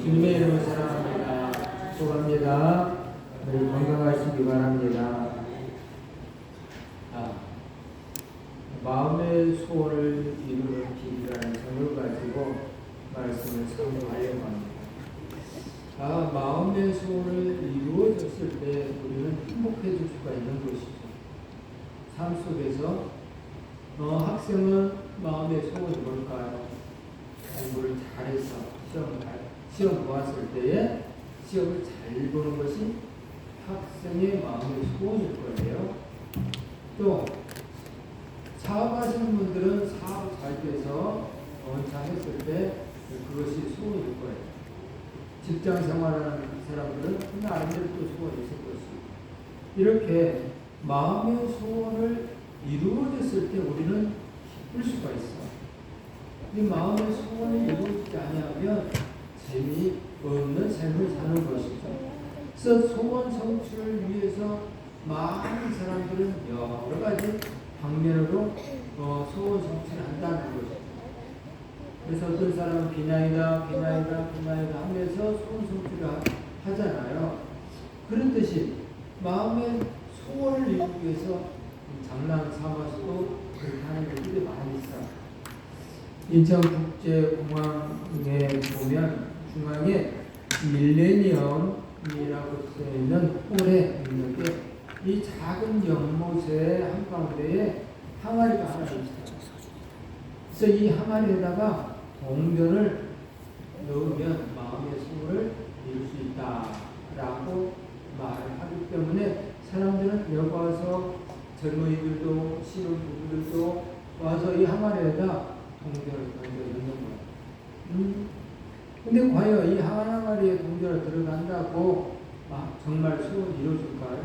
주님의 이름을 사랑합니다. 축복합니다. 우리 건강하시기 바랍니다. 마음의 소원을 이루는 길이라는 점을 가지고 말씀을 참고하려고 합니다. 마음의 소원을 이루어졌을 때 우리는 행복해질 수가 있는 것이죠. 삶 속에서 학생은 마음의 소원이 뭘까요? 공부를 잘해서 시험 보았을 때에 시험을 잘 보는 것이 학생의 마음의 소원일 거예요. 또 사업하시는 분들은 사업 잘 돼서 원창했을 때 그것이 소원일 거예요. 직장 생활하는 사람들은 나름대로 또 소원이 있을 것이고, 이렇게 마음의 소원을 이루어졌을 때 우리는 기쁠 수가 있어. 이 마음의 소원이 이루어지지 아니하면 재미없는 삶을 사는 것이죠. 그래서 소원 성취를 위해서 많은 사람들은 여러 가지 방면으로 소원 성취를 한다는 것이죠. 그래서 어떤 사람은 비나이다 하면서 소원 성취를 하잖아요. 그렇듯이 마음의 소원을 이루기 위해서 장난 삼아서도 그렇게 하는 분들이 많이 있어요. 인천국제공항에 보면 중앙에 밀레니엄이라고 쓰여있는 홀에 있는데, 이 작은 연못의 한가운데에 항아리가 하나 있어요. 그래서 이 항아리에다가 동전을 넣으면 마음의 소원을 이룰 수 있다라고 말을 하기 때문에 사람들은 여기 와서 젊은이들도 신혼부부들도 와서 이 항아리에다 동전을 넣는 거예요. 근데 과연 이 항아리에 동전을 들어간다고 정말 소원이 이루어질까요?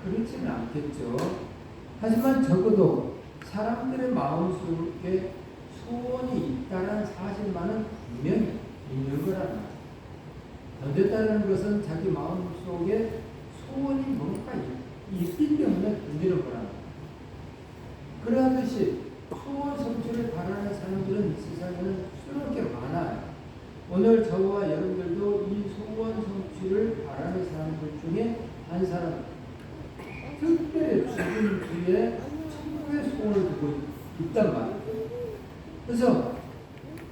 그렇지는 않겠죠. 하지만 적어도 사람들의 마음속에 소원이 있다는 사실만은 분명히 있는 거라는 거죠. 던졌다는 것은 자기 마음속에 소원이 뭔가 있기 때문에 던지는 거라는 거죠. 그러듯이 소원 성취를 바라는 사람들은 이 세상에는 수없게 많아요. 오늘 저와 여러분들도 이 소원 성취를 바라는 사람들 중에 한 사람, 특별히 죽은 뒤에 천국의 소원을 두고 있단 말이에요. 그래서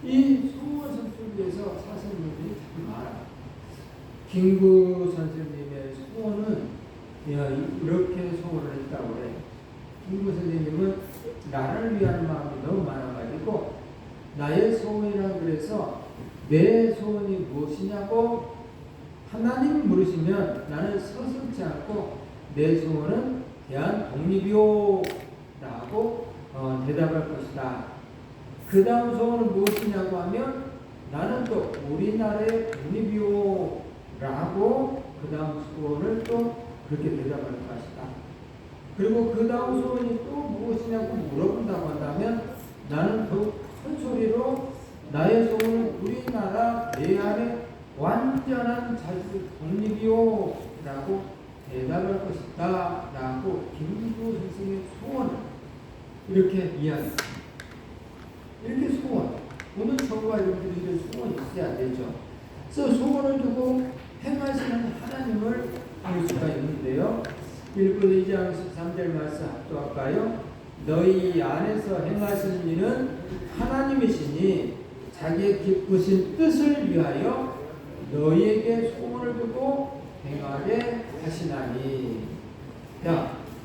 이 소원 성취를 위해서 사시는 분들이 참 많아요. 김구 선생님의 소원은 이렇게 소원을 했다고 해요. 김구 선생님은 나를 위한 마음이 너무 많아가지고 나의 소원이라고 그래서 내 소원이 무엇이냐고 하나님이 물으시면 나는 서슴지 않고 내 소원은 대한 독립이요 라고 대답할 것이다. 그 다음 소원은 무엇이냐고 하면 나는 또 우리나라의 독립이요 라고 그 다음 소원을 또 그렇게 대답할 것이다. 그리고 그 다음 소원이 또 무엇이냐고 물어본다고 한다면 나는 더 큰 소리로 나의 소원은 우리나라 내 안에 완전한 자주 독립이요 라고 대답할 것이다 라고 김구 선생의 소원을 이렇게 이야기합니다. 이렇게 소원, 오늘 저와 여러분들이 이런 소원이 있어야 되죠. 그래서 소원을 두고 행하시는 하나님을 알 수가 있는데요. 1분 2장 13절 말씀 합독할까요? 너희 안에서 행하시는 일은 하나님이시니 자기의 기쁘신 뜻을 위하여 너희에게 소원을 두고 행하게 하시나니.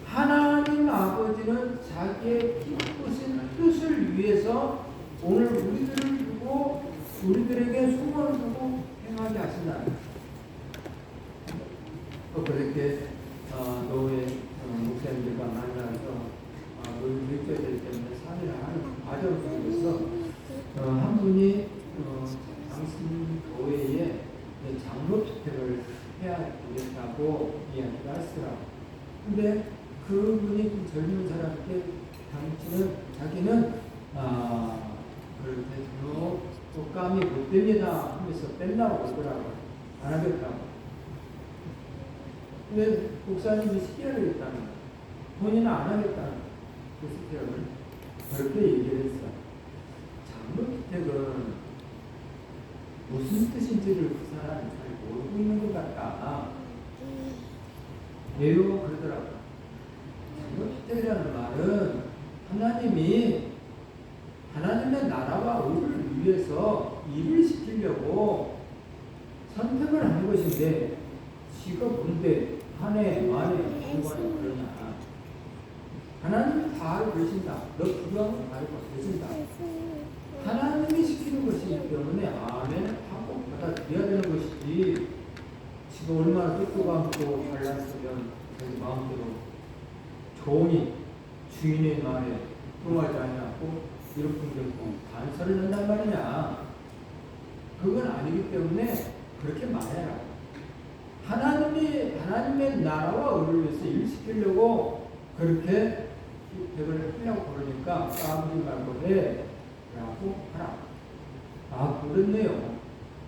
하나님 아버지는 자기의 기쁘신 뜻을 위해서 오늘 우리들을 두고 우리들에게 소원을 두고 행하게 하시나니. 그렇게 노예 목사님들과 만나서 느껴야 되기 때문에 상의를 하는 과정 속에서 한 분이 당신 교회에 장로 투표를 해야 되겠다고 이야기를 하시더라고요. 근데 그분이 좀 젊은 사람께 자기는 그렇게 독감이 못 됩니다 하면서 뺀다고 그러더라고요. 안 하겠다고. 근데 목사님이 시켜야 되겠다는 거예요. 본인은 안 하겠다는 거예요. 그 스텝을 그렇게 얘기를 했어요. 장로주택은 무슨 뜻인지를 그 사람이 잘 모르고 있는 것 같다. 왜요? 그러더라고요. 전도주택이라는 말은 하나님의 나라와 의를 위해서 일을 시키려고 선택을 하는 것인데, 지가 뭔데 한 해, 만에, 공부하는 그러냐. 하나님이 다 알고 계신다. 너 필요한 거 다 알고 계신다. 하나님이 시키는 것이기 때문에 아멘 하고 받아들여야 되는 것이지, 지가 얼마나 뜻도 감고 잘났으면 자기 마음대로 종이 주인의 말에 응하지 않냐고 이렇게 단서를 넣는단 말이냐. 그건 아니기 때문에 그렇게 말해라. 하나님의 나라와 의를 위해서 일 시키려고 그렇게 백을 하려고 그러니까 까불지 말고 해 라고 하라. 아, 그렇네요.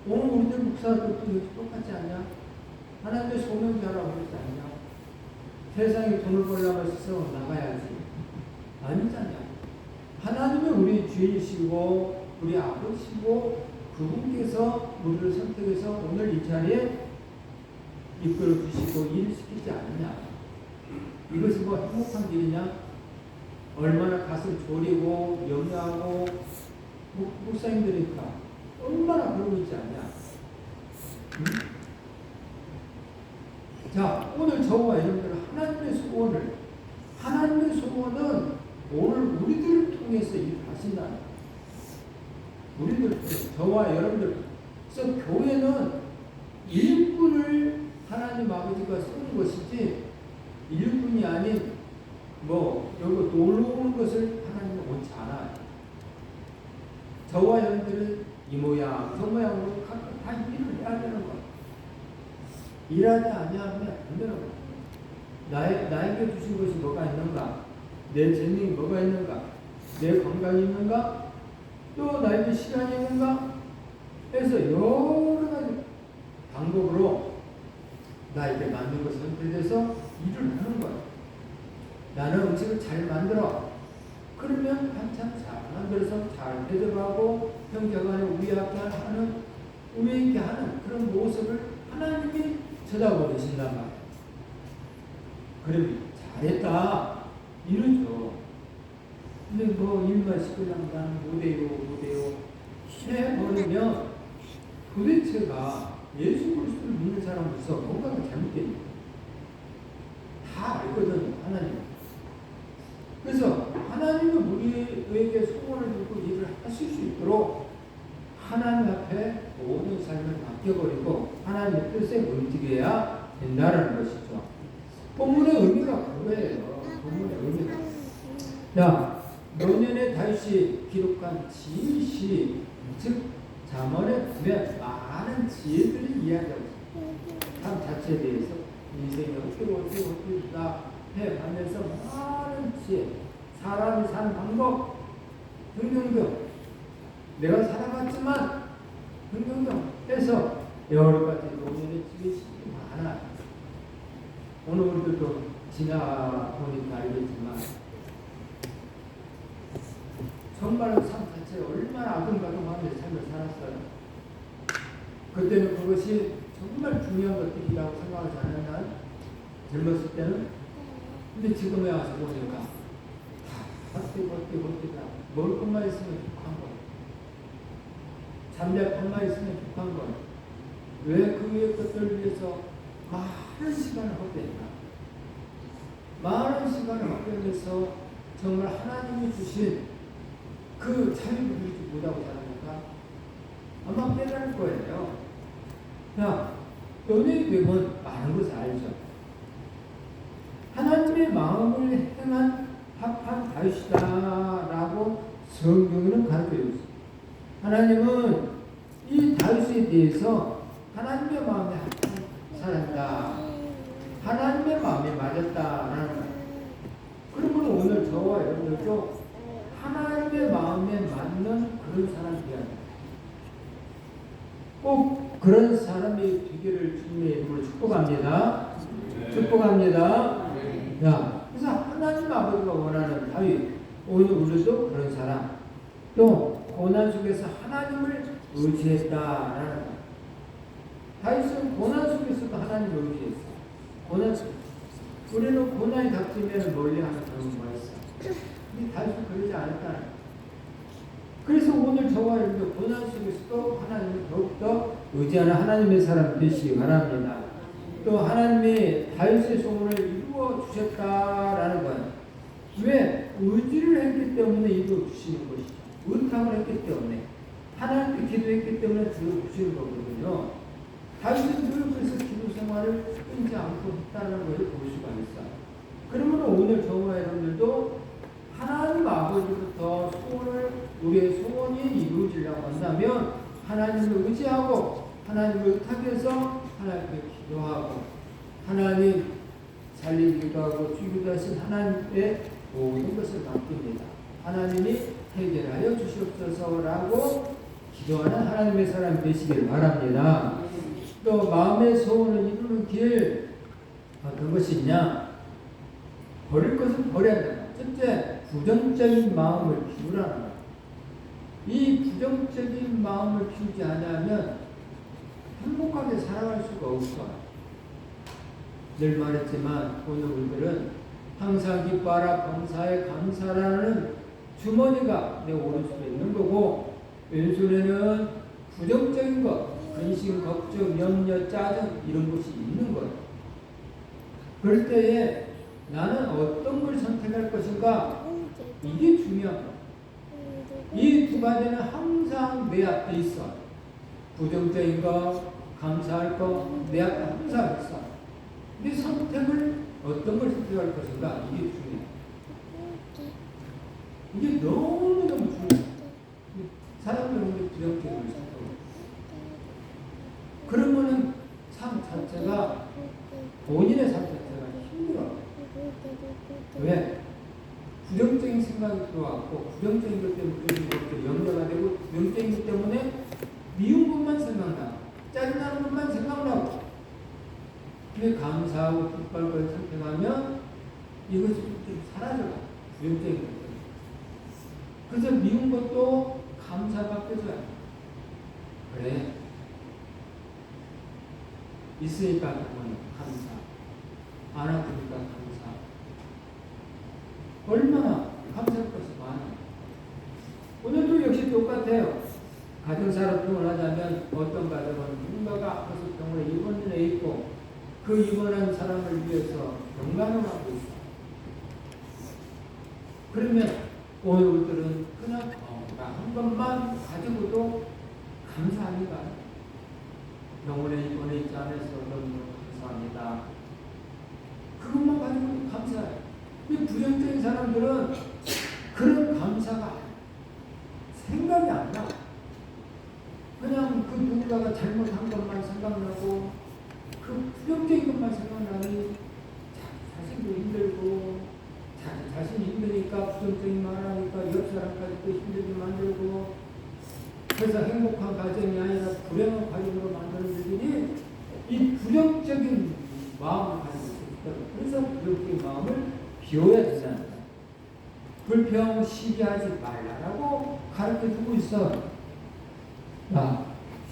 오늘 우리들 목사들도 똑같지 않냐? 하나님의 소명자라고 그러지 않냐? 세상에 돈을 벌려면 세상으로 나가야지. 아니잖냐. 하나님은 우리 주인이시고 우리 아버지시고 그분께서 우리를 선택해서 오늘 이 자리에 이끌어 주시고 일을 시키지 않느냐. 이것이 뭐 행복한 길이냐? 얼마나 가슴 졸이고 염려하고 목사님들이니까 얼마나 그러고 있지 않냐. 응? 자, 오늘 저와 여러분들 하나님의 소원은 오늘 우리들을 통해서 일하신다. 우리들 저와 여러분들. 그래서 교회는 일꾼을 하나님 아버지가 쓰는 것이지, 일꾼이 아닌 여기 놀러 오는 것을 하나님은 원치 않아요. 저와 여러분들은 이 모양 저 모양으로 각각 다 일을 해야 되는 거예요. 일하지 아니하면 안 되는 거예요. 나에게 주신 것이 뭐가 있는가? 내 재능이 뭐가 있는가? 내 건강이 있는가? 또 나에게 시간이 있는가? 해서 여러 가지 방법으로 나에게 맞는 것을 선택해서 일을 하는 거예요. 나는 음식을 잘 만들어. 그러면 반찬 잘 만들어서 잘 대접하고 형제간에 우애 있게 하는 그런 모습을 하나님이 쳐다보고 계신단 말이에요. 그러면 잘했다 이러죠. 근데 일만 시키려면 나는 못해요 해버리면 도대체가 예수 그리스도를 믿는 사람으로서 뭔가가 잘못되어 있는 거예요. 다 알거든, 하나님. 그래서 하나님은 우리에게 소원을 들고 일을 하실 수 있도록 하나님 앞에 모든 삶을 맡겨버리고 하나님의 뜻에 움직여야 된다는 것이죠. 본문의 의미가 그거예요. 본문의 의미가. 자, 노년의 다윗이 기록한 지시, 즉 잠언에 보면 많은 지혜들이 이야기하고 있습니다. 삶 자체에 대해서 인생이 어떻게 다 해가면서 많은 지혜, 사람이 사는 방법 등등등, 내가 살아봤지만 등등등 해서 여러 가지 노년의 지혜들이 많아요. 오늘 우리들도 지나보니까 알겠지만 정말 삶 자체에 얼마나 아둥바둥하며 삶을 살았어요. 그때는 그것이 정말 중요한 것들이라고 생각하지 않았나? 젊었을 때는. 근데 지금에 와서 보니까 다 버티다. 먹을 것만 있으면 족한 거. 잠잘 것만 있으면 족한 거. 왜 그 위의 것들을 위해서 많은 시간을 헛되니까. 많은 시간을 헛되면서 정말 하나님이 주신 그 자유를 누리지 못하고 자라니까 아마 깨달을 거예요. 자, 연예인 되면 많은 것을 알죠. 하나님의 마음을 행한 합한 다윗이다라고 성경에는 가르쳐주고 있습니다. 하나님은 이 다윗에 대해서 하나님의 마음에 합한 사람이다, 하나님의 마음에 맞았다라는 거예요. 그러면 오늘 저와 여러분들도 하나님의 마음에 맞는 그런 사람이 되어야 합니다. 꼭 그런 사람이 되기를 주님의 이름으로 축복합니다. 축복합니다. 자, 그래서 하나님 아버지가 원하는 다윗, 오늘 우리도 그런 사람, 또 고난 속에서 하나님을 의지했다라는 거. 다윗은 고난 속에서도 하나님을 의지했어. 고난 속. 우리는 고난이 닥치면 멀리하는 경우가 있어. 근데 다윗은 그러지 않았다는 거. 그래서 오늘 저와 여러분도 고난 속에서도 하나님을 더욱더 의지하는 하나님의 사람 되시기 바랍니다. 또 하나님이 다윗의 소원을 이루어 주셨다라는 거예요. 왜? 의지를 했기 때문에 이루어 주시는 것이죠. 의탁을 했기 때문에. 하나님께 기도했기 때문에 들어주시는 거거든요. 다윗은 늘 그래서 기도 생활을 끊지 않고 했다는 것을 볼 수가 있어요. 그러면 오늘 저와 여러분들도 하나님 아버지부터 우리의 소원이 이루어지려고 한다면 하나님을 의지하고 하나님을 의탁해서 하나님께 기도하고 하나님 살리기도 하고 주기도 하신 하나님의 모든 것을 맡깁니다. 하나님이 해결하여 주시옵소서라고 기도하는 하나님의 사람 되시길 바랍니다. 또 마음의 소원을 이루는 길 어떤 것이 있냐? 버릴 것은 버려야 된다. 첫째, 부정적인 마음을 키우라는 거예요. 이 부정적인 마음을 키우지 않으면 행복하게 살아갈 수가 없어요. 늘 말했지만 오늘 우리들은 항상 기뻐하라 범사에 감사라는 주머니가 내 오른손에 있는 거고 왼손에는 부정적인 것, 근심, 걱정, 염려, 짜증 이런 것이 있는 거예요. 그럴 때에 나는 어떤 걸 선택할 것인가? 이게 중요한 거예요. 이 두 가지는 항상 내 앞에 있어. 부정적인 거, 감사할 거, 내 앞에 항상 있어. 이 선택을 어떤 걸 선택할 것인가? 이게 중요해. 이게 너무너무 중요해. 사람들은 부정적인 걸 선택해. 그러면은 삶 자체가 본인의 삶 자체가 힘들어. 왜? 부정적인 생각이 들어왔고 부정적인 것 때문에 염려가 되고 부정적인 것 때문에 미운 것만 생각나고 짜증나는 것만 생각나고 근데 감사하고 기뻐할 걸 선택하면 이것이 좀 사라져가. 부정적인 것 때문에. 그래서 미운 것도 감사가 껴줘야 돼. 그래. 있으니까 그건 감사. 안 아프니까 감사. 얼마나 감사할 것이 많아요. 오늘도 역시 똑같아요. 가정사로 표현하자면 어떤 가정은 누군가가 아파서 병원에 입원해 있고 그 입원한 사람을 위해서 건강을 하고 있어. 그러면 오늘 우리들은 그냥 한 것만 가지고도 감사합니다. 병원에 입원해 있지 않아서 너무 감사합니다. 그것만 가지고도 감사해요. 부정적인 사람들은 그런 감사가 생각이 안 나. 그냥 그 누군가가 잘못한 것만 생각나고 그 부정적인 것만 생각나니 자신도 힘들고 자신이 힘드니까 부정적인 말하니까 옆 사람까지 또 힘들게 만들고 그래서 행복한 가정이 아니라 불행한 가정으로 만드는 일들이 이 부정적인 마음을 가지고 있어요. 그래서 부정적인 마음을 비워야 된다는 거예요. 불평, 시기하지 말라라고 가르쳐주고 있어. 자,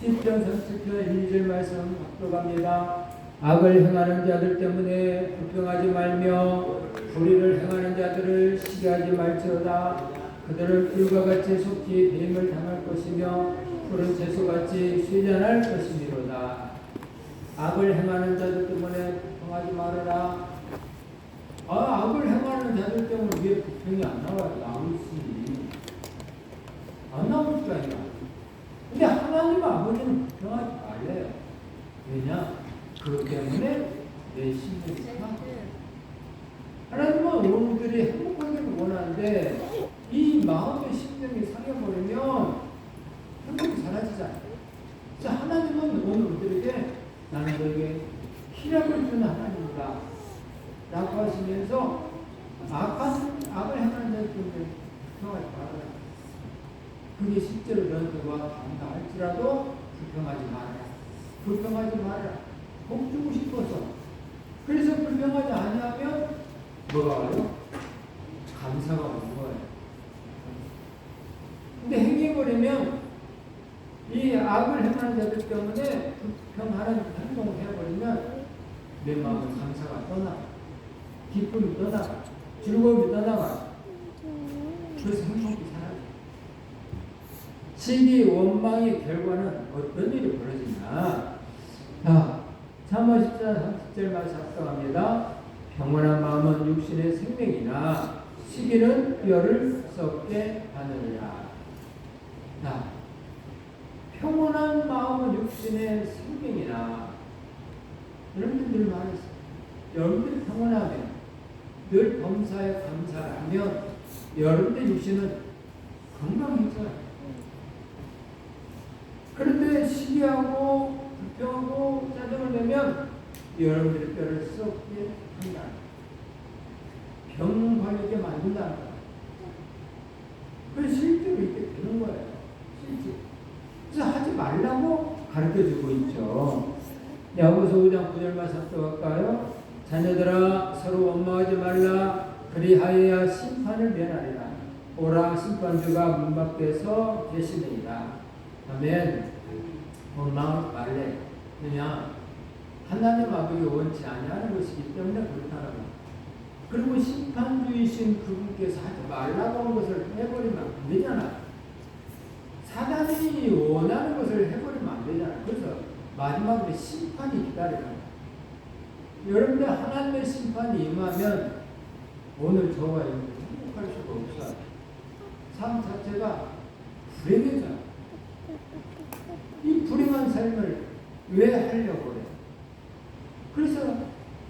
10편 37편 1절 말씀 들어갑니다. 악을 행하는 자들 때문에 불평하지 말며 불의를 행하는 자들을 시기하지 말지어다. 그들을 불과 같이 속히 뱀을 당할 것이며 푸른 채소같이 쇠잔할 것이미로다. 악을 행하는 자들 때문에 불평하지 말아라. 악을 행하는 자들 때문에 왜 불평이 안 나와요? 나올지. 안 나올 수가 있나? 근데 하나님 아버지는 불평하지 말래요. 왜냐? 그것 때문에 내 심령이 상하거든요. 하나님은 오늘들이 행복하기를 원하는데 이 마음의 심령이 상해버리면 행복이 사라지잖아요. 그래서 하나님은 오늘 우리들에게 나는 너에게 희락을 주는 하나님이다 라고 하시면서 악을 행하는 자들 때문에 불평하지 말아라. 그게 실제로 너한테 와 닿는다 할지라도 불평하지 말아라. 불평하지 말아라. 복 주고 싶어서. 그래서 불평하지 아니하면 뭐가 와요? 감사가 오는 거예요. 근데 행해버리면 이 불평하는 자들 때문에 불평하는 행동을 해버리면 내 마음은 감사가 떠나가, 기쁨이 떠나가, 즐거움이 떠나가. 그래서 행복이 사라져. 시기 원망의 결과는 어떤 일이 벌어지냐. 사무 14장 30절 말씀 합성합니다. 평온한 마음은 육신의 생명이나 시기는 뼈를 썩게 하느니라. 평온한 마음은 육신의 생명이나. 여러분들 늘 말했어요. 여러분들 평온하면, 늘 범사에 감사하면 여러분들 육신은 건강해져요. 그런데 시기하고 불평하고 짜증을 내면 여러분들의 뼈를 썩게 한다. 병 걸리게 만든다. 그래서 실제로 이렇게 되는 거예요. 실제. 그래서 하지 말라고 가르쳐주고 있죠. 야고보서 5장 9절 말씀 또 할까요? 자녀들아 서로 원망하지 말라. 그리하여야 심판을 면하리라. 오라 심판주가 문 밖에서 계시느니라. 아멘. 원망하지 말래. 그냥 하나님 아버지 원치 아니하는 것이기 때문에 그렇다는 거예요. 그리고 심판주이신 그분께서 하지 말라고 하는 것을 해버리면 안 되잖아. 사단이 원하는 것을 해버리면 안 되잖아. 그래서 마지막으로 심판이 기다리는 거야. 여러분들 하나님의 심판이 임하면 오늘 저와 여러분들 행복할 수가 없어요. 삶 자체가 불행해져요. 이 불행한 삶을 왜 하려고 그래? 그래서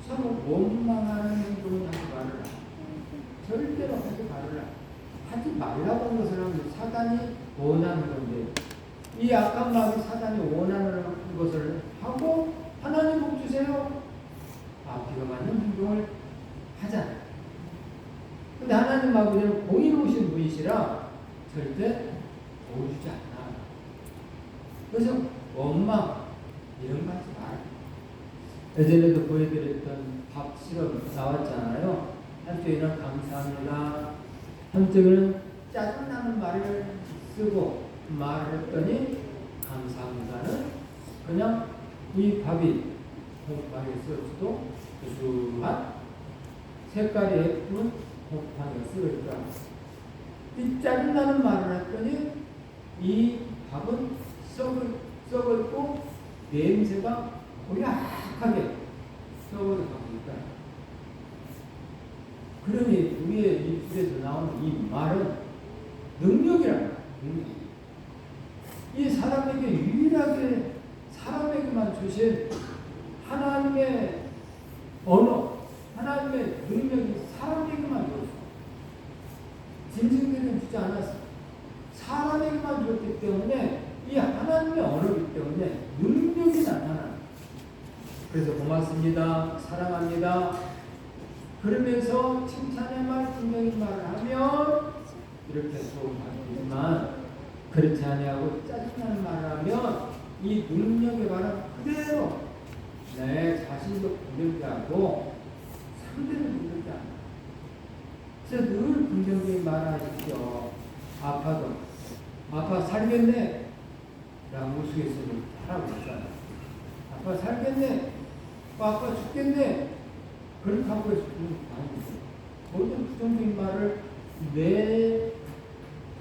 서로 원망하는 행동을 하지 말아라. 절대로 하지 말아라. 하지 말라고 하는 것을 하면 사단이 원하는 건데, 이 악한 마음이 사단이 원하는 것을 하고 하나님 복 주세요. 앞뒤가 맞는 행동을 하잖아요. 근데 하나님 아버지는 공의로우신 분이시라 절대 도와주지 않아. 그래서 원망 이런 거 하지 마라. 예전에도 보여드렸던 밥 실험 나왔잖아요. 한쪽에는 감사합니다. 한쪽에는 짜증나는 말을 쓰고 말을 했더니 감사합니다는 그냥 이 밥이 곰팡이 쓰여도 고소한 색깔이 예쁜 곰팡이가 쓰여있더라. 이 짜증나는 말을 했더니 이 밥은 썩었고 냄새가 고약하게 썩어가고 있다. 그러니 우리의 입술에서 나오는 이 말은 능력이라는 거야. 이 사람에게 유일하게 사람에게만 주신 하나님의 언어, 하나님의 능력이 사람에게만 줬어. 짐승들은 주지 않았어. 사람에게만 줬기 때문에 이 하나님의 언어이기 때문에 능력이 나타나. 그래서 고맙습니다. 사랑합니다. 그러면서 칭찬의 말, 긍정의 말을 하면 이렇게 소원받지만 그렇지 아니하고 짜증나는 말을 하면 이 능력의 말은 그대로 내 자신도 부들게 하고 상대를 부들게 한다. 그래서 늘 긍정적인 말을 하십시오. 아파 살겠네 라고 우스갯소리를 하라고 했잖아. 아빠 살겠네, 아빠 죽겠네, 그렇게 하고 해서 아니죠. 모든 부정적인 말을 내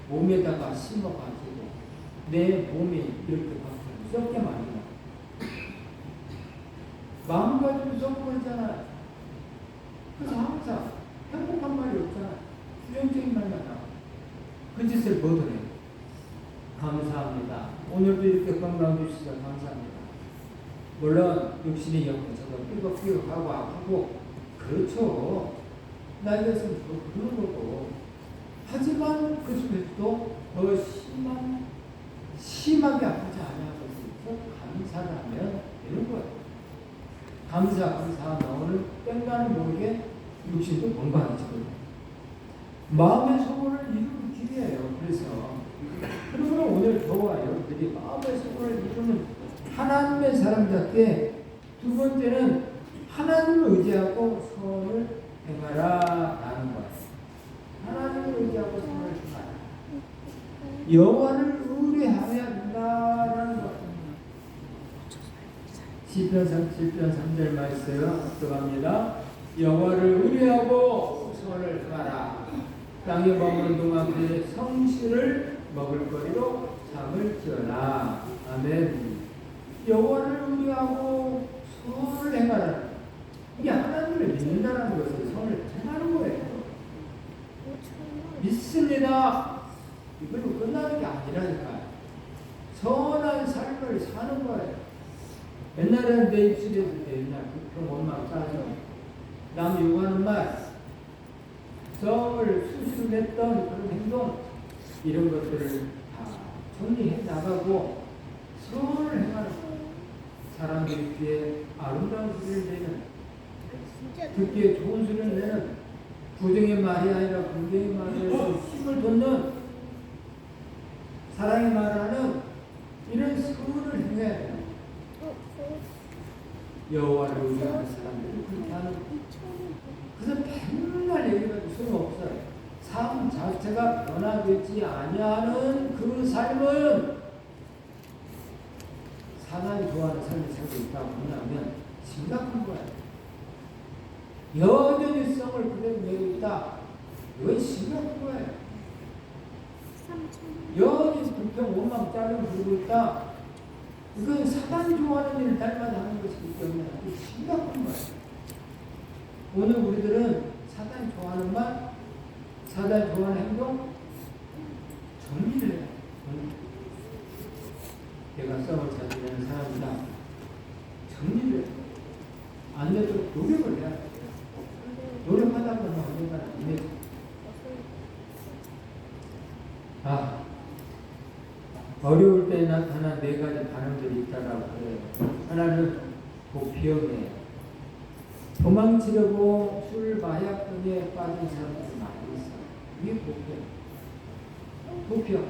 몸에다가 심어가지고 내 몸에 이렇게 썩게 만든다. 마음가짐이 썩어버리잖아. 그래서 항상 행복한 말이 없잖아. 부정적인 말만 나와. 그 짓을 뭐더래? 감사합니다. 오늘도 이렇게 건강 주시서 감사합니다. 물론 육신이 영적으로 삐걱삐걱하고 아프고 그렇죠. 나이에서는 그런 거고. 하지만 그 중에서도 더 심하게 아프지 않아서 감사를 하면 되는 거예요. 감사하면 오늘 땡가는 모르게 육신도 건강해지거든요. 마음의 소원을 이루는 길이에요. 그래서 그러므로 오늘 저와 여러분들이 마음의 소원을 이루는 하나님의 사람답게 두 번째는 하나님을 의지하고 소원을 행하라 라는 거예요. 하나님을 의지하고 소원을 행하라. 여호와를 의뢰하여야 한다라는 거예요. 시편 3절 말씀 합독합니다. 여호와를 의뢰하고 소원을 행하라. 땅에 머무는 동안 그의 성실을 먹을거리로 잠을 지어라. 아멘. 여호와를 의뢰하고 소원을 행하라. 이게 하나님을 믿는다는 것은 소원을 행하는 거예요. 믿습니다. 이걸로 끝나는 게 아니라니까요. 선한 삶을 사는 거예요. 옛날에는 내 입술에서 옛날 불평 원망 짜증 남 욕하는 말 성을 수시로 냈던 그런 행동 이런 것들을 다 정리해 나가고 선을 행하는 사람들 귀에 아름다운 소리를 내는 듣기에 좋은 소리를 내는 부정의 말이 아니라 긍정의 말에서 힘을 돋는 사랑의 말하는 이런 선을 행해야 돼요. 여호와를 의뢰하는 사람들이 그렇게 하는 그래서 맨날 얘기해도 소용없어요. 삶 자체가 변화되지 아니하는 그 삶은 사단이 좋아하는 삶을 살고 있다고 한다면 심각한 거예요. 여전히 성을 그대로 내고 있다. 이건 심각한 거예요. 여전히 불평, 원망, 짜증 부르고 있다. 이건 사단 좋아하는 일을 날마다 하는 것이기 때문에 아주 심각한 거예요. 오늘 우리들은 사단 좋아하는 말, 사단 좋아하는 행동, 정리를 해요. 내가 썸을 자주 내는 사람이다. 정리를 해요. 안 되도록 노력을 해야 돼요. 노력하다 보면 언젠가 안 되죠. 어려울 때 나타난 네 가지 반응들이 있다라고 그래요. 하나는 보병이에요. 도망치려고 술, 마약 등에 빠진 사람들이 많이 있어요. 이게 보병.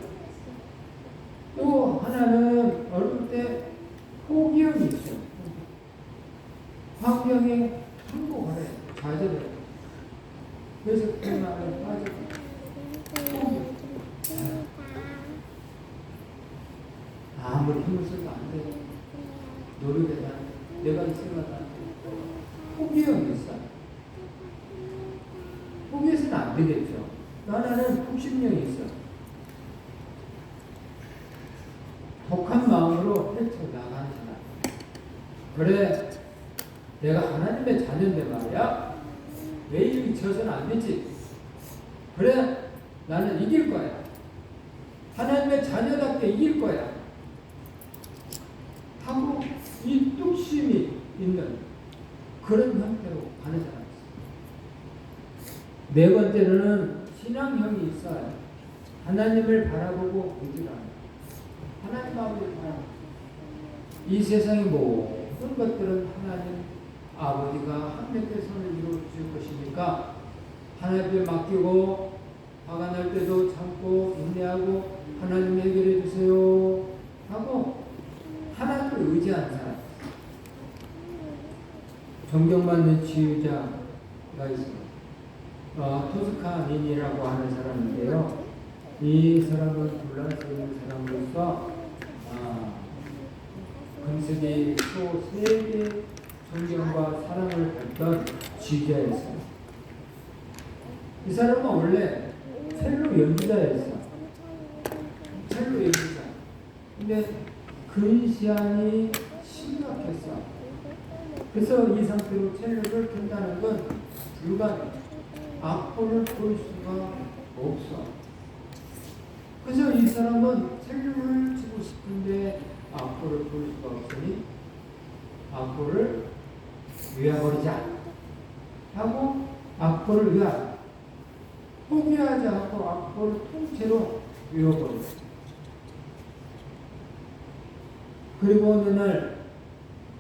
또 하나는 어릴 때 포기형이 있어요. 환경에 항복을 해요. 좌절해요. 그래서 그 말에 빠져요. 아무리 힘을 써도 안 돼요. 노력해도 안 돼요. 내가 있으면 안 돼요. 포기형이 있어요. 포기해서는 안 되겠죠. 하나는 폭신형이 있어요. 독한 마음으로 헤쳐나가는 사람. 그래, 내가 하나님의 자녀인데 말이야. 왜 이렇게 져서는 안 되지? 그래, 나는 이길 거야. 하나님의 자녀답게 이길 거야. 하고 이 뚝심이 있는 그런 형태로 가는 사람이 있어요. 네 번째로는 신앙형이 있어요. 하나님을 바라보고 의지하는 하나님 아버지를 바라보고 이 세상의 모든 것들은 하나님 아버지가 하나님께 손을 이루어 주실 것이니까 하나님께 맡기고 화가 날 때도 참고 인내하고 하나님 해결해 주세요 하고 하나님을 의지하는 사람. 존경받는 지휘자가 있습니다. 토스카닌이라고 하는 사람인데요. 이 사람은 불란스의 사람으로서 금세기 또 세계 존경과 사랑을 받던 지휘자였어요. 이 사람은 원래 첼로 연주자였어요. 첼로 연주자. 근데 근시안이 심각했어. 그래서 이 상태로 첼로를 켠다는 건 불가능. 악보를 볼 수가 없어. 그래서 이 사람은 첼로를 치고 싶은데 악보를 볼 수가 없으니 악보를 외워버리자 하고 악보를 외워. 포기하지 않고 악보를 통째로 외워버렸어. 그리고 어느 날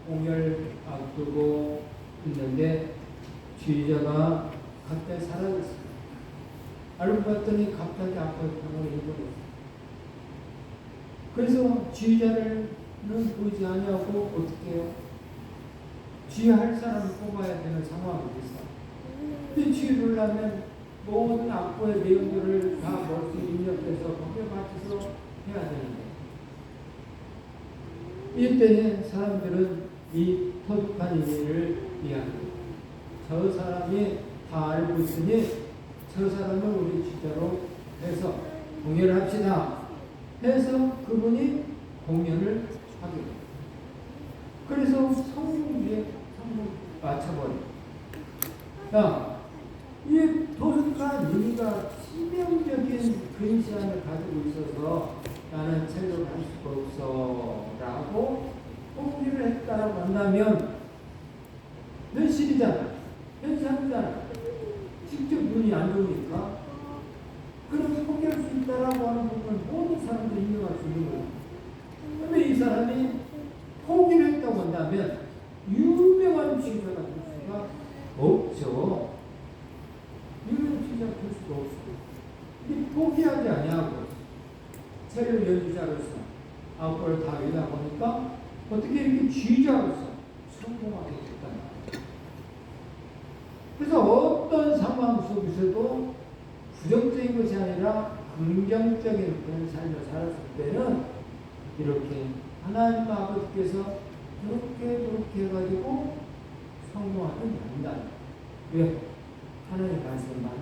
공연을 앞두고 있는데 지휘자가 갑자기 사라졌어요. 알고 봤더니 갑자기 악보의 병을 잃어버렸어요. 그래서 지휘자는 보이지 않냐고 어떻게 해요? 지휘할 사람을 뽑아야 되는 상황이 됐어. 근데 지휘를 하면 모든 악보의 내용들을 다 머릿속에 입력해서 거기에 맞춰서 해야 되는데 이때에 사람들은 이 터득한 일을 이야기합니다. 저 사람이 다 알고 있으니 저 사람을 우리 주자로 해서 공연을 합시다. 해서 그분이 공연을 하게 됩니다. 그래서 성공에 성공 맞춰버려. 야, 이 도둑한 의미가 치명적인 근시안을 가지고 있어서 나는 책을 할 수가 없어 라고 포기를 했다라고 한다면 현실이잖아. 현실이잖아. 직접 눈이 안 좋으니까. 그럼 포기할 수 있다라고 하는 부분을 모든 사람들이 인정할 수 있는 거야. 그런데 이 사람이 포기를 했다고 한다면 유명한 지휘자가 될 수가 없죠. 유명한 지휘자가 될 수가 없어. 이 포기하지 아니하고 체를 연주자로서 아홉벌을 다 외다 보니까 어떻게 이렇게 지휘자로서 성공하게 됐단 말이에요. 그래서 어떤 상황 속에서도 부정적인 것이 아니라 긍정적인 그런 삶을 살았을 때는 이렇게 하나님 아버지께서 그렇게 해가지고 성공하는 된다. 왜? 하나님 말씀 많이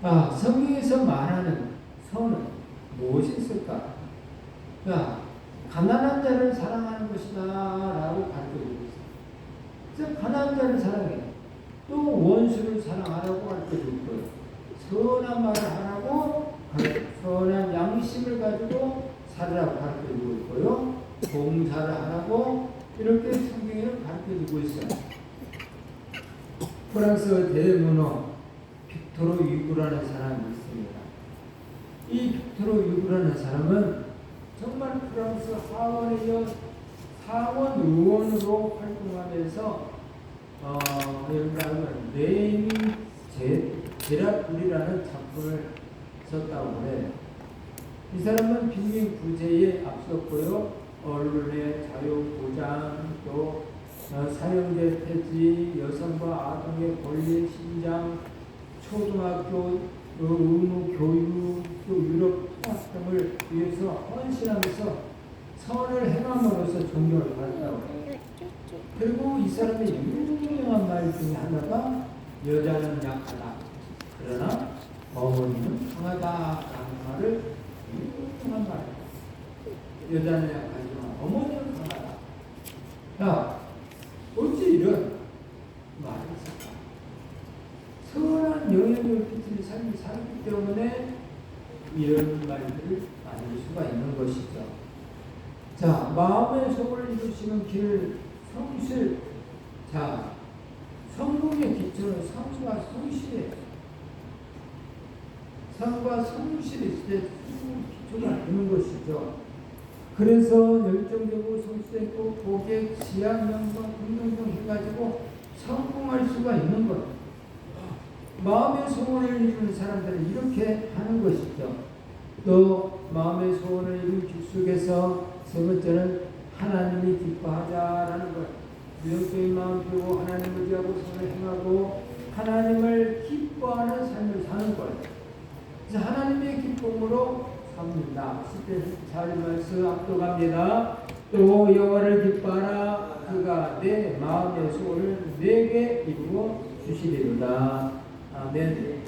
행동하니까. 성경에서 말하는 선은 무엇이 있을까? 가난한 자를 사랑하는 것이다 라고 가르쳐주고 있어요. 그래서 가난한 자를 사랑해. 또 원수를 사랑하라고 가르쳐줄 거예요. 선한 말을 하라고, 선한 양심을 가지고 살으라고 가르쳐주고 있고요. 봉사를 하라고 이렇게 성경에는 가르쳐주고 있어요. 프랑스 대문호 빅토르 유고라는 사람이 있습니다. 이 빅토르 유고라는 사람은 정말 프랑스 하원의 상원 의원으로 활동하면서 레미 제라불이라는 작품을 썼다고 해요. 이 사람은 빈민 구제에 앞섰고요. 언론의 자유 보장, 또 사형제 폐지, 여성과 아동의 권리 신장, 초등학교 의무 교육, 또 유럽 통합점을 위해서 헌신하면서 선을 행함으로써 존경을 받았다고 해요. 그리고 이 사람의 유명한 말 중에 하나가 여자는 약하다. 그러나 어머니는 강하다라는 말을 유명한 말이에요. 여자는 약하지만 어머니는 강하다. 야, 어찌 이런 말이 있을까? 선한 영향력을 끼치는 삶이 살기 때문에 이런 말들을 만들 수가 있는 것이죠. 자, 마음의 소원을 이루시는 길 성실. 자, 성공의 기초는 성과 성실이에요. 성과 성실이 있을 때 기초가 되는 것이죠. 그래서 열정적으로 성실했고 고객, 지향, 명성, 긍정성 해가지고 성공할 수가 있는 것. 마음의 소원을 이루는 사람들은 이렇게 하는 것이죠. 또 마음의 소원을 이룬 길 속에서 세 번째는 하나님이 기뻐하자라는 것. 무역적인 마음 들고 하나님을 의지하고 선을 행하고 하나님을 기뻐하는 삶을 사는 것. 그래서 하나님의 기쁨으로 삽니다. 10대 4절 말씀 압도갑니다. 또 여호와를 기뻐하라. 그가 내 마음의 소원을 내게 이루어 주시리로다. 아멘.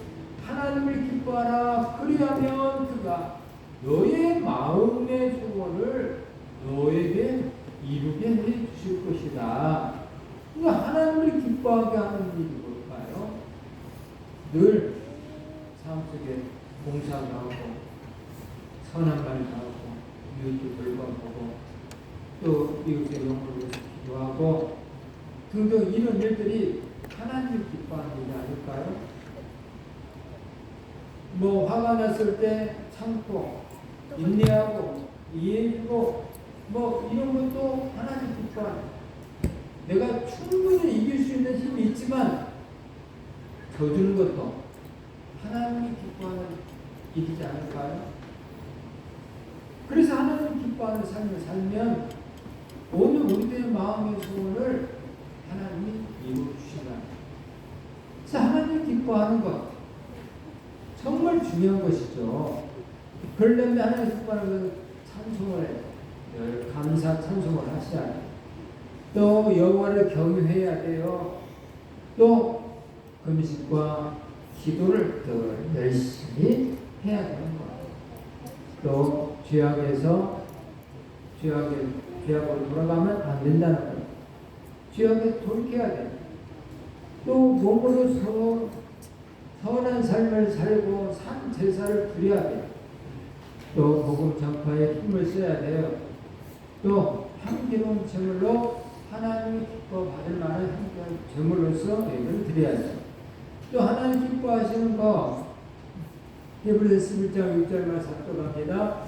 하나님을 기뻐하라. 그리하면 그가 너의 마음의 소원을 너에게 이루게 해 주실 것이다. 그러니까 하나님을 기뻐하게 하는 일이 뭘까요? 늘 삶 속에 봉사도 하고 선한 말도 하고 이웃도 돌봐보고 또 이웃의 영혼을 위해서 기도하고 등등 이런 일들이 하나님을 기뻐하는 일이 아닐까요? 뭐 화가 났을 때 참고 인내하고 이해해주고 뭐 이런 것도 하나님 기뻐하는. 내가 충분히 이길 수 있는 힘이 있지만 져주는 것도 하나님이 기뻐하는 일이지 않을까요? 그래서 하나님 기뻐하는 삶을 살면 오늘 우리들의 마음의 소원을 하나님이 이루어주신다. 그래서 하나님 기뻐하는 것 정말 중요한 것이죠. 그러려면 하나님 기뻐하는 것은 찬송을 해요. 늘 감사 찬송을 하셔야 돼요. 또 여호와를 경외해야 돼요. 또 금식과 기도를 더 열심히 해야 되는 거예요. 또 죄악으로 돌아가면 안 된다는 거예요. 죄악에 돌이켜야 돼요. 또 몸으로 선한 삶을 살고 산 제사를 드려야 돼요. 또 복음 전파에 힘을 써야 돼요. 또 향기로운 제물로 하나님이 기뻐 받을 만한 향기로운 제물로서 예배를 드려야죠. 또 하나님 기뻐하시는 거 히브리서 11장 6절 말씀 합독합니다.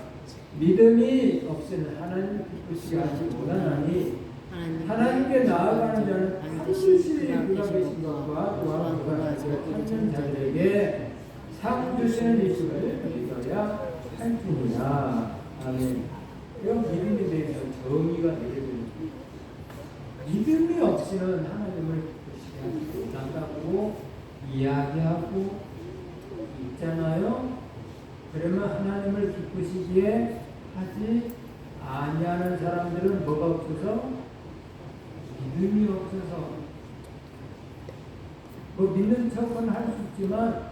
믿음이 없이는 하나님 기쁘시게 하지 못하나니 하나님께 나아가는 자는 반드시 그가 계신 것과 또한 그가 찾는 자들에게 상 주시는 예수를 믿어야 할지니라. 아멘. 이런 믿음에 대해서 정의가 내려지는 믿음이 없이는 하나님을 기쁘시게 하지 못한다고 이야기하고 있잖아요. 그러면 하나님을 기쁘시기에 하지 아니하는 사람들은 뭐가 없어서? 믿음이 없어서. 뭐 믿는 척은 할 수 있지만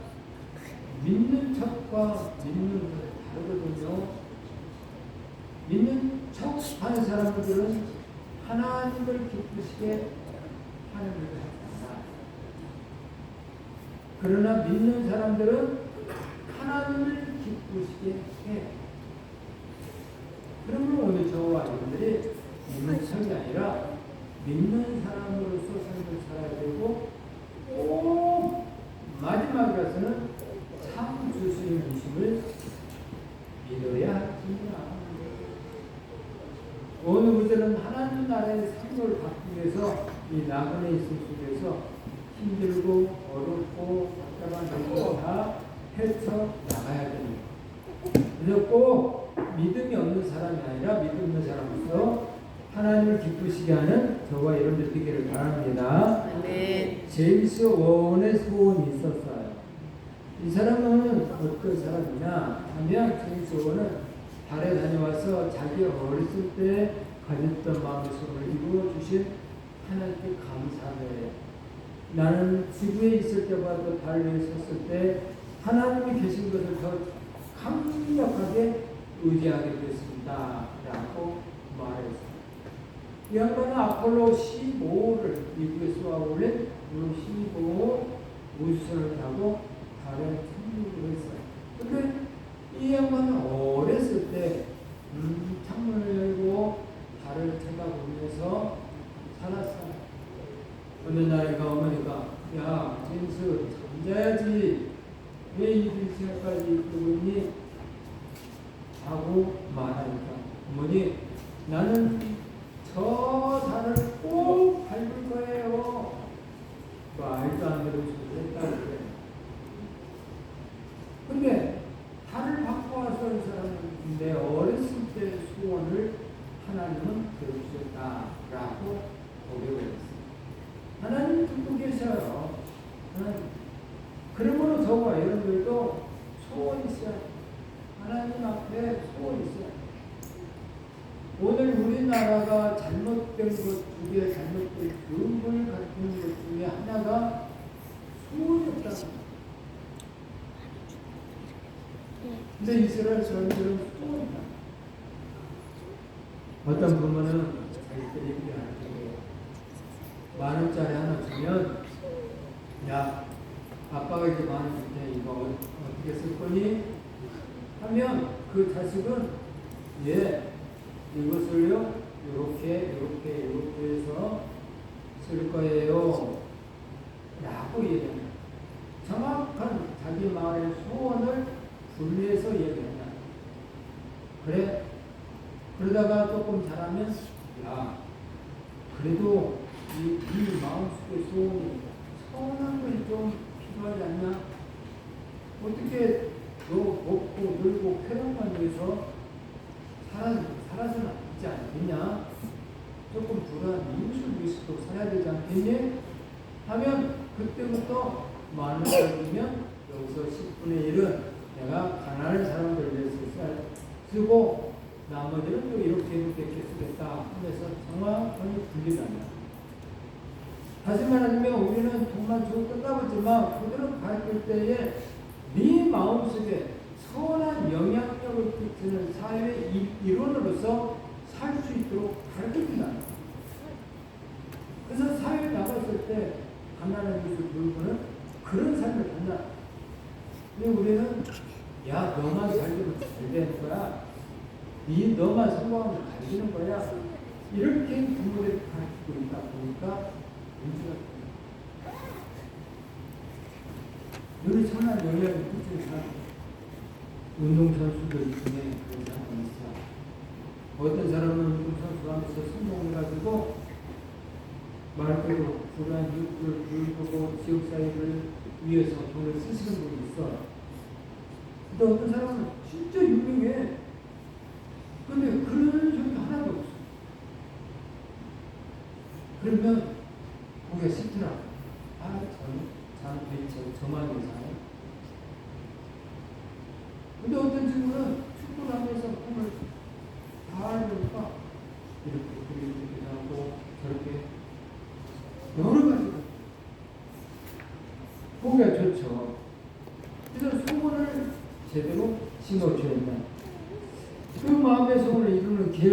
믿는 척과 믿는 것 다르거든요. 믿는 척 하는 사람들은 하나님을 기쁘시게 하는 일을 합니다. 그러나 믿는 사람들은 하나님을 기쁘시게 해. 그러면 오늘 저와 여러분들이 믿는 척이 아니라 믿는 사람으로서 삶을 살아야 되고, 꼭 마지막에 가서는 참 주시는 주심을 믿어야 합니다. 오늘 우리들은 하나님 나라의 삶을 받기 위해서 이 나그네 있음 속에서 힘들고 어렵고 복잡한 일도 다 헤쳐 나가야 됩니다. 그래서 꼭 믿음이 없는 사람이 아니라 믿음 있는 사람으로서 하나님을 기쁘시게 하는 저와 여러분들 되기를 바랍니다. 네. 제임스 원의 소원이 있었어요. 이 사람은 어떤 사람이냐 하면 제임스 원은 달에 다녀와서 자기 어렸을 때 가졌던 마음의 소원을 이루어 주신 하나님께 감사해요. 나는 지구에 있을 때보다 달 위에 섰을 때 하나님이 계신 것을 더 강력하게 의지하게 됐습니다. 라고 말했어요. 이 양반은 아폴로 15호를 미국에 쏘아올린 15호 우주선을 타고 달에 착륙을 했어요. 근데 이 양반은 어렸을 때 창문을 열고 달을 쳐다보면서 살았어요. 어느 날 어머니가 야 제임스 잠자야지 왜 이들 시간까지 있고 있니? 하고 말하니까 어머니 나는 저 달을 꼭 밟을 거예요. 말도 안 되는 소리를 했다고 그래. 근데 달을 받고 와서 이 사람은 내 어렸을 때 소원을 하나님은 들어주셨다라고 고백을 했어요. 하나님이 듣고 계셔요. 그러므로 저와 여러분들도 소원이 있어요. 하나님 앞에 소원이 있어요. 오늘 우리나라가 잘못된 것 중에 잘못된 교육을 가르치는 것 중에 하나가 소원이 없다. 근데 이스라엘 사람들은 소원이다. 어떤 부모는 자기들이 얘기하는 10,000원짜리 하나 주면 야 아빠가 이제 10,000원 줄게 이거 어떻게 쓸 거니? 하면 그 자식은 예 이것을요 이렇게 해서 쓸 거예요 라고 얘기합니다. 정확한 자기 마음의 소원을 분리해서 얘기한다. 그래? 그러다가 조금 자라면 야 그래도 이 마음속의 소원이 선한 것이 좀 필요하지 않냐? 어떻게 너 먹고 놀고 쾌락만 위해서 살아서는 있지 않겠냐? 조금 불안, 이웃을 위해서도 살아야 되지 않겠니? 하면 그때부터 10,000원짜리면 여기서 10분의 1은 내가 가난한 사람들을 위해서 쓰고 나머지는 또 이렇게 쓰겠다 분리잖아요. 다시 말하면 우리는 정말 쭉 끝나보지만 그들은 가르칠 때에 네 마음속에 선한 영향력을 끼치는 사회의 일원으로서 살 수 있도록 가르쳐준다. 그래서 사회에 나갔을 때 가난한 것을 보이고는 그런 삶을 간다. 근데 우리는 야 너만 잘 되면 잘 되는 거야. 너만 성공하면 잘 되는 거야. 이렇게 부모들이 가르치고 있다 보니까 문제가 됩니다. 우리 선한 영향을 끼치는 사람, 운동선수들 중에 그런 사람이 있어. 어떤 사람은 운동선수 하면서 성공해가지고 말 그대로 불안, 육을 불보고 지역사회를 위해서 돈을 쓰시는 분이 있어. 근데 어떤 사람은 진짜 유명해. 근데 그런 적이 하나도 없어. 그러면 거기가 싫더라. 저는 도대체 저만 이상해. 근데 어떤 친구는 축구를 하면서 꿈을 다 알니까 이렇게 하고 저렇게 여러 가지가 보기가 좋죠. 그래서 소원을 제대로 심어줘야 한다. 그 마음의 소원을 이루는 길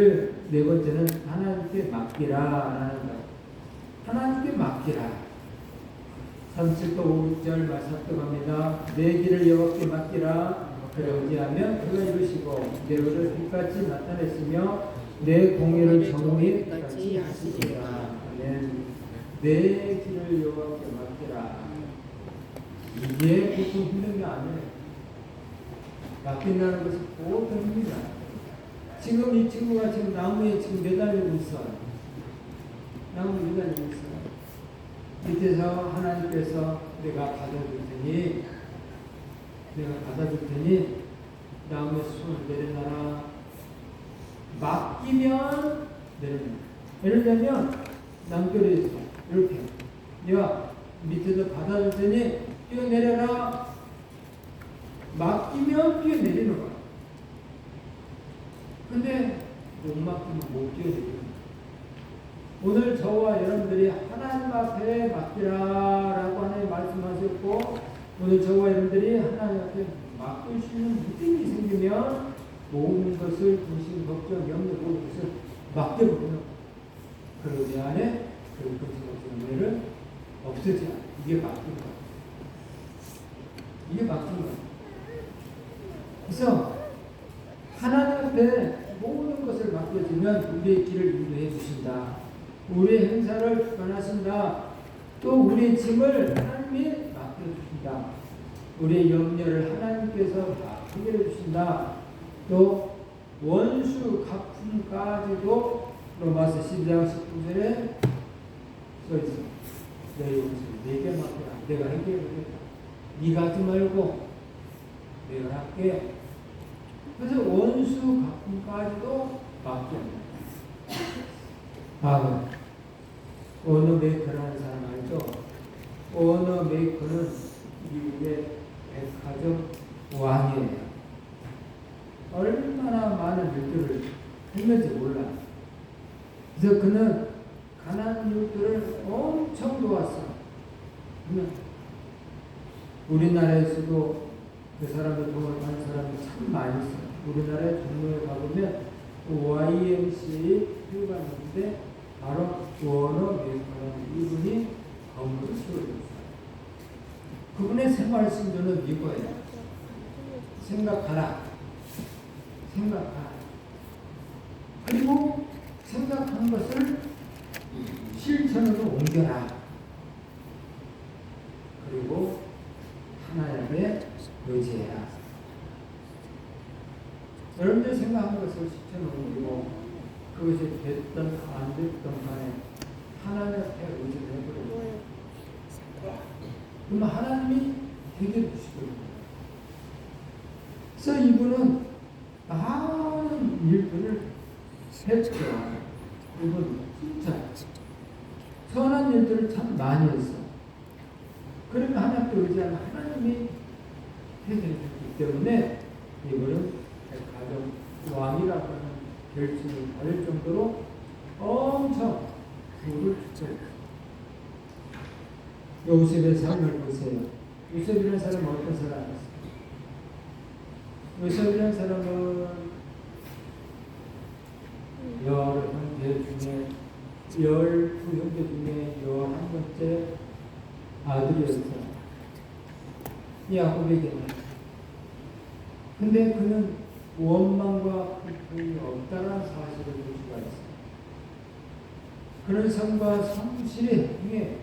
네 번째는 하나님께 맡기라라는 것. 하나님께 맡기라. 37도 5절 말씀합니다. 내 길을 여호와께 맡기라. 그러지하면 그가 이루시고 내 의를 빛같이 나타냈으며 내 공의를 정오히 빛같이 하시리라. 아멘. 내 길을 여호와께 맡기라. 이게 보통 힘든 게 아니에요. 맡긴다는 것은 보통 힘들지 않아요. 지금 이 친구가 지금 나무에 지금 매달리고 있어요. 나무에 매달리고 있어요. 밑에서 하나님께서 내가 받아줄 테니 나무에서 손을 내려놔라. 맡기면 내려놔. 예를 들면 남편이 있어. 이렇게 야 밑에서 받아줄 테니 뛰어내려라. 맡기면 뛰어내리는 거야. 근데 못 맡기면 못 뛰어내리는 거야. 오늘 저와 여러분들이 하나님 앞에 맡기라라고 하나님 말씀하셨고 오늘 저와 여러분들이 하나님 앞에 맡길 수 있는 믿음이 생기면 모든 것을 불신, 걱정, 염려, 모든 것을 맡겨버리는 거야. 그리고 내 안에 그 불신, 걱정, 염려를 없애지 않아. 이게 맡긴 거야. 이게 맡긴 거야. 그래서 하나님 앞에 모든 것을 맡겨주면 우리의 길을 인도해 주신다. 우리의 행사를 주관하신다. 또 우리의 짐을 하나님이 맡겨주신다. 우리의 염려를 하나님께서 해결해 주신다. 또 원수 갚음까지도 로마서 12장 19절에 써있어. 너희 원수 내게 맡겨라. 내가 해결하겠다. 네가 하지 말고 내가 할게. 그래서 원수 갚음까지도 맡겨라. 오너 메이커라는 사람 알죠? 오너 메이커는 미국의 백화점 왕이에요. 얼마나 많은 일들을 했는지 몰라. 그래서 그는 가난한 이웃들을 엄청 도왔어. 우리나라에서도 그 사람의 도움을 받는 사람이 참 많이 있어요. 우리나라의 종로에 가보면 YMCA 회관이 있는데 바로 워너 메이커라는 이분이 건물을 세워줬어요. 그분의 생활 신조는 이거예요. 생각하라. 그리고 생각한 것을 실천으로 옮겨라. 그리고 하나님의 의지해라. 여러분들 생각한 것을 실천으로 옮기고 그것이 됐든 안 됐든 간에 하나님 앞에 의지를 해버려요. 그러면 하나님이 해결해 주시거든요. 그래서 이분은 많은 일들을 했죠. 이분 진짜 선한 일들을 참 많이 했어. 그러니까 하나님께 의지하면 하나님이 해결해 주기 때문에 이분은 가정 왕이라고 하는 결심을 받을 정도로 엄청 요셉의 삶을 보세요. 요셉이라는 사람은 어떤 사람이었어요? 요셉이라는 사람은 여러 형제 중에 12형제 중에 11번째 아들이었어요. 야곱에게는. 근데 그는 원망과 불평이 없다는 사실을 볼 수가 있어요. 그런 삶과 성실의 행에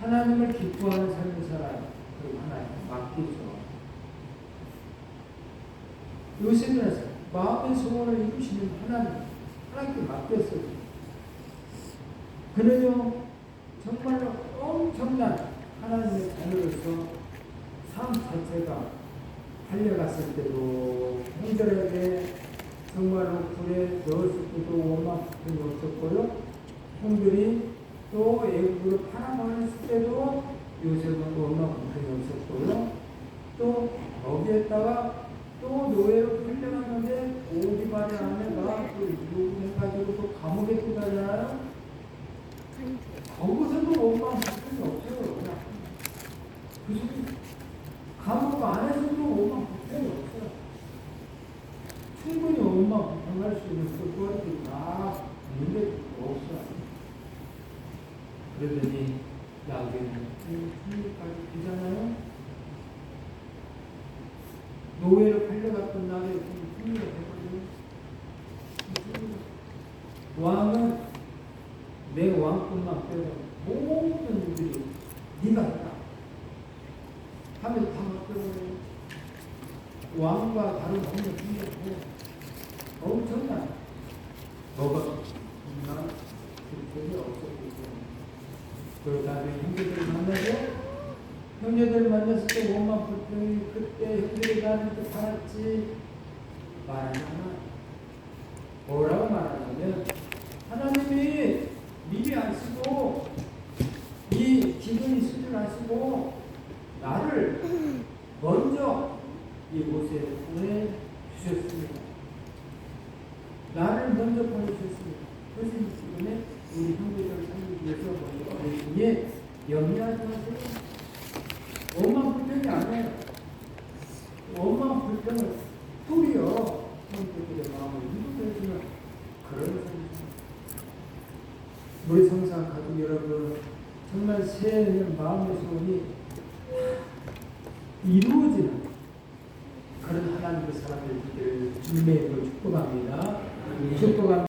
하나님을 기뻐하는 삶을 살아요. 그리고 하나님 맡기죠. 요셉이라서 마음의 소원을 이루시는 하나님께 맡겼어요. 그는요 정말로 엄청난 하나님의 자녀로서 삶 자체가 달려갔을 때도 형들에게 정말로 불에 넣었을 때도 원망이 없었고요. 형들이 또 애굽으로 팔아먹었을 때도 요셉은 원망이 없었고요. 또 거기에다가 또 노예로 팔려갔는데 오디발의 아내가 또 유혹해가지고 또 감옥에 들어가잖아요. 거기서도 원망이 없어요. 그 속에 감옥 안에서도 원망 불평이 없어요. 충분히 원망 불평할 수 있는 그것들이 다 있는데 없어요. 그러더니 야곱에는 승리까지 되잖아요. 노예로 팔려갔던 날에 승리가 되거든요. 왕은 내 왕뿐만 빼고 모든 일들이 네가 했다 하면서 다 맡겨버려요. 왕과 다른 없는 힘이고 엄청난 뭐가 있나 그게 없었기 때문에 그리고 다음에 형제들을 만났을 때 원망 불평이 그때 형제들이 나한테 받았지 말하잖아. 뭐라고 말하냐면 하나님이 미리 아시고 이 기근이 수준하시고 나를 먼저 이곳에 보내주셨습니다. 나를 먼저 보내주셨습니다. 그래서 이번에 우리 형제들을 살리기 위해서 먼저 어르신이 염려하지 마세요. 원망 불평이 아니에요. 원망 불평을 도리어 형제들의 마음을 위로해주는 그런 삶입니다. 우리 성사 가족 여러분 정말 새해에는 마음의 소원이 이루어지는 그런 하나님의 사람들 되기를 주님의 이름으로 축복합니다. 축복합니다.